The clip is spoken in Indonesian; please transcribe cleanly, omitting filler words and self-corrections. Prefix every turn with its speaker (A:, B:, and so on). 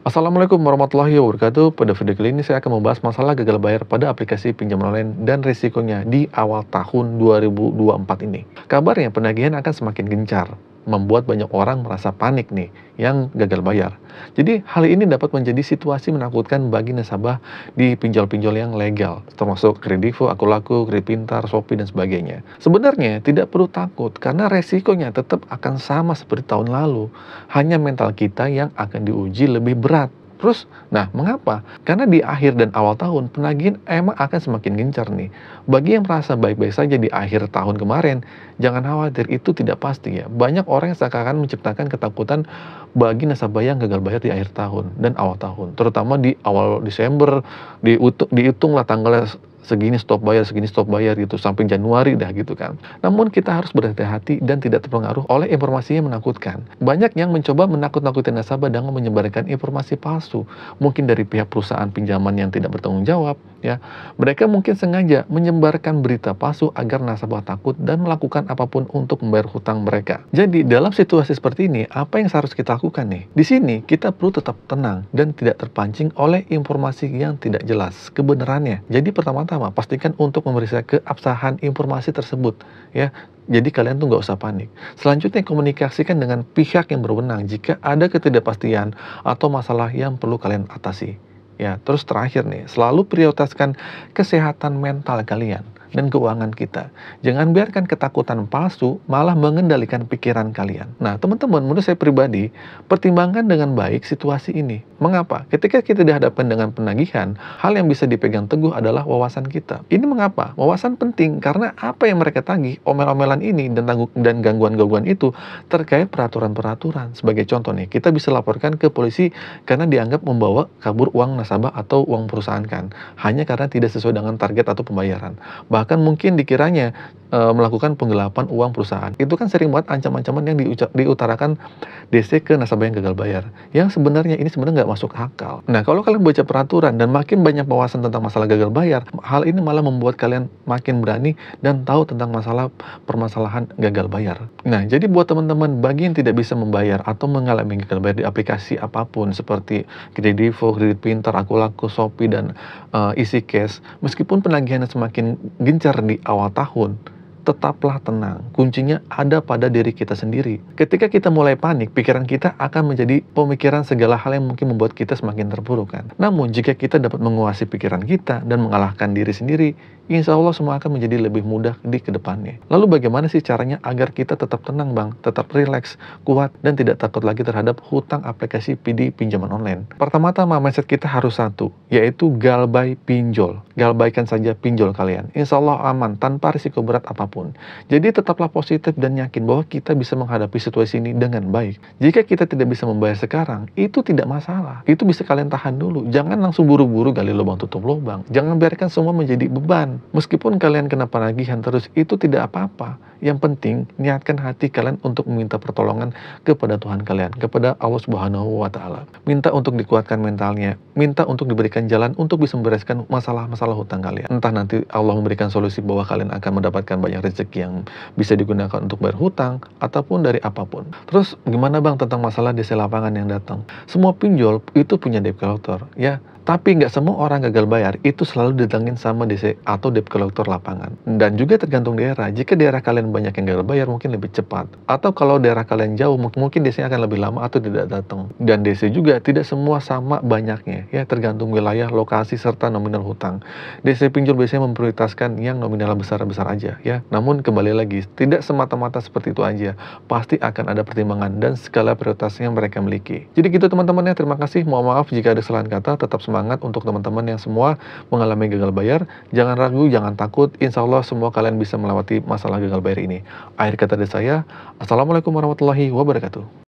A: Assalamualaikum warahmatullahi wabarakatuh. Pada video kali ini saya akan membahas masalah gagal bayar pada aplikasi pinjaman online dan risikonya di awal tahun 2024 ini. Kabarnya penagihan akan semakin gencar, membuat banyak orang merasa panik nih yang gagal bayar. Jadi hal ini dapat menjadi situasi menakutkan bagi nasabah di pinjol-pinjol yang legal, termasuk Kredivo, Akulaku, Kredit Pintar, Shopee, dan sebagainya. Sebenarnya tidak perlu takut karena resikonya tetap akan sama seperti tahun lalu. Hanya mental kita yang akan diuji lebih berat. Terus, nah mengapa? Karena di akhir dan awal tahun, penagihan emang akan semakin gencar nih. Bagi yang merasa baik-baik saja di akhir tahun kemarin, jangan khawatir, itu tidak pasti ya. Banyak orang yang seakan menciptakan ketakutan bagi nasabah yang gagal bayar di akhir tahun dan awal tahun. Terutama di awal Desember, dihitunglah tanggalnya segini stop bayar gitu, sampai Januari dah gitu kan. Namun kita harus berhati-hati dan tidak terpengaruh oleh informasi yang menakutkan. Banyak yang mencoba menakut-nakuti nasabah dengan menyebarkan informasi palsu, mungkin dari pihak perusahaan pinjaman yang tidak bertanggung jawab ya. Mereka mungkin sengaja menyebarkan berita palsu agar nasabah takut dan melakukan apapun untuk membayar hutang mereka. Jadi dalam situasi seperti ini, apa yang harus kita lakukan nih? Di sini kita perlu tetap tenang dan tidak terpancing oleh informasi yang tidak jelas kebenarannya. Jadi pertama-tama pastikan untuk memeriksa keabsahan informasi tersebut ya. Jadi kalian tuh nggak usah panik. Selanjutnya komunikasikan dengan pihak yang berwenang jika ada ketidakpastian atau masalah yang perlu kalian atasi. Ya, terus terakhir nih, selalu prioritaskan kesehatan mental kalian dan keuangan kita. Jangan biarkan ketakutan palsu malah mengendalikan pikiran kalian. Nah, teman-teman, menurut saya pribadi, pertimbangkan dengan baik situasi ini. Mengapa? Ketika kita dihadapkan dengan penagihan, hal yang bisa dipegang teguh adalah wawasan kita. Ini mengapa? Wawasan penting karena apa yang mereka tagih, omel-omelan ini dan gangguan-gangguan itu terkait peraturan-peraturan. Sebagai contoh nih, kita bisa laporkan ke polisi karena dianggap membawa kabur uang nasabah atau uang perusahaan kan, hanya karena tidak sesuai dengan target atau pembayaran. Bahkan mungkin dikiranya melakukan penggelapan uang perusahaan. Itu kan sering banget ancam-ancaman yang diutarakan DC ke nasabah yang gagal bayar. Yang sebenarnya ini sebenarnya nggak masuk akal. Nah, kalau kalian baca peraturan dan makin banyak wawasan tentang masalah gagal bayar, hal ini malah membuat kalian makin berani dan tahu tentang permasalahan gagal bayar. Nah, jadi buat teman-teman bagi yang tidak bisa membayar atau mengalami gagal bayar di aplikasi apapun seperti Kredivo, Kredit Pintar, Akulaku, Shopee, dan EasyCash, meskipun penagihannya semakin gencar di awal tahun, tetaplah tenang. Kuncinya ada pada diri kita sendiri. Ketika kita mulai panik, pikiran kita akan menjadi pemikiran segala hal yang mungkin membuat kita semakin terpuruk kan. Namun, jika kita dapat menguasai pikiran kita dan mengalahkan diri sendiri, insya Allah semua akan menjadi lebih mudah di kedepannya. Lalu bagaimana sih caranya agar kita tetap tenang bang, tetap rileks, kuat, dan tidak takut lagi terhadap hutang aplikasi PD pinjaman online? Pertama-tama mindset kita harus satu, yaitu galbay pinjol. Galbaikan saja pinjol kalian. Insya Allah aman, tanpa risiko berat apapun. Jadi tetaplah positif dan yakin bahwa kita bisa menghadapi situasi ini dengan baik. Jika kita tidak bisa membayar sekarang, itu tidak masalah. Itu bisa kalian tahan dulu. Jangan langsung buru-buru gali lubang tutup lubang. Jangan biarkan semua menjadi beban. Meskipun kalian kena penagihan terus, itu tidak apa-apa. Yang penting, niatkan hati kalian untuk meminta pertolongan kepada Tuhan kalian, kepada Allah Subhanahu wa Ta'ala. Minta untuk dikuatkan mentalnya, minta untuk diberikan jalan untuk bisa membereskan masalah-masalah hutang kalian. Entah nanti Allah memberikan solusi bahwa kalian akan mendapatkan banyak rezeki yang bisa digunakan untuk bayar hutang, ataupun dari apapun. Terus, gimana bang tentang masalah DC lapangan yang datang? Semua pinjol itu punya debt collector, ya. Tapi nggak semua orang gagal bayar itu selalu didatengin sama DC atau debt collector lapangan. Dan juga tergantung daerah. Jika daerah kalian banyak yang gagal bayar mungkin lebih cepat. Atau kalau daerah kalian jauh mungkin DC akan lebih lama atau tidak datang. Dan DC juga tidak semua sama banyaknya. Ya, tergantung wilayah, lokasi, serta nominal hutang. DC pinjol biasanya memprioritaskan yang nominal besar-besar aja. Ya, namun kembali lagi, tidak semata-mata seperti itu aja. Pasti akan ada pertimbangan dan skala prioritas yang mereka miliki. Jadi gitu teman-teman ya, terima kasih. Mohon maaf jika ada kesalahan kata, tetap semangat untuk teman-teman yang semua mengalami gagal bayar. Jangan ragu, jangan takut. Insya Allah semua kalian bisa melewati masalah gagal bayar ini. Akhir kata dari saya, Assalamualaikum warahmatullahi wabarakatuh.